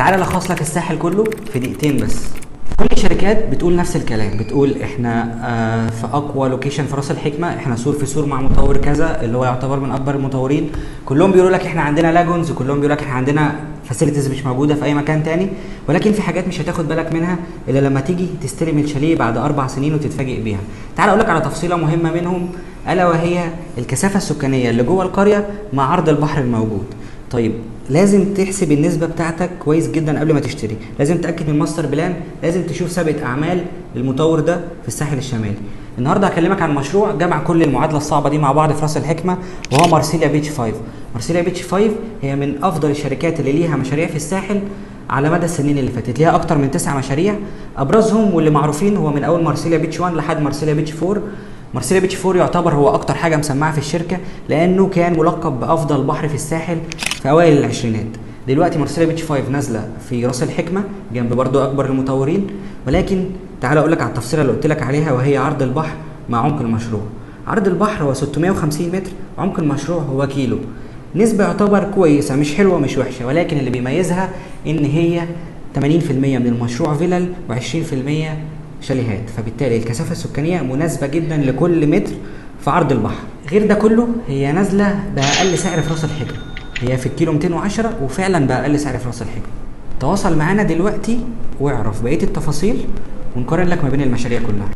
تعالى الخص لك الساحل كله في دقيقتين بس. كل الشركات بتقول نفس الكلام، بتقول احنا في اقوى لوكيشن في راس الحكمه، احنا سور في سور مع مطور كذا اللي هو يعتبر من اكبر المطورين. كلهم بيقولوا لك احنا عندنا لاجونز، وكلهم بيقولوا لك احنا عندنا فاسيلتيز مش موجوده في اي مكان تاني. ولكن في حاجات مش هتاخد بالك منها الا لما تيجي تستلم الشاليه بعد 4 سنين وتتفاجئ بيها. تعال اقول لك على تفصيله مهمه منهم، الا وهي الكثافه السكانيه اللي جوه القريه مع عرض البحر الموجود. طيب لازم تحسب النسبه بتاعتك كويس جدا قبل ما تشتري، لازم تاكد من الماستر بلان، لازم تشوف سابقه اعمال المطور ده في الساحل الشمالي. النهارده هكلمك عن مشروع جمع كل المعادله الصعبه دي مع بعض في راس الحكمه، وهو مارسيليا بيتش 5. مارسيليا بيتش 5 هي من افضل الشركات اللي ليها مشاريع في الساحل على مدى السنين اللي فاتت، ليها اكتر من 9 مشاريع. ابرزهم واللي معروفين هو من اول مارسيليا بيتش 1 لحد مارسيليا بيتش 4. مارسيليا بيتش 4 يعتبر هو اكتر حاجه مسمعه في الشركه، لانه كان ملقب بافضل بحر في الساحل في اوائل العشرينات. دلوقتي مارسيليا بيتش 5 نازله في راس الحكمه جنب برضو اكبر المطورين. ولكن تعال اقول لك على التفصيله اللي قلت لك عليها، وهي عرض البحر مع عمق المشروع. عرض البحر هو 650 متر، وعمق المشروع هو كيلو. نسبه يعتبر كويسه، مش حلوه مش وحشه، ولكن اللي بيميزها ان هي 80% من المشروع فيلل و20% شاليهات، فبالتالي الكثافه السكانيه مناسبه جدا لكل متر في عرض البحر. غير ده كله هي نازله باقل سعر في راس الحكمه، هي في الكيلو 210 وفعلا باقل سعر في راس الحكمه. تواصل معانا دلوقتي واعرف بقيه التفاصيل ونقارن لك ما بين المشاريع كلها.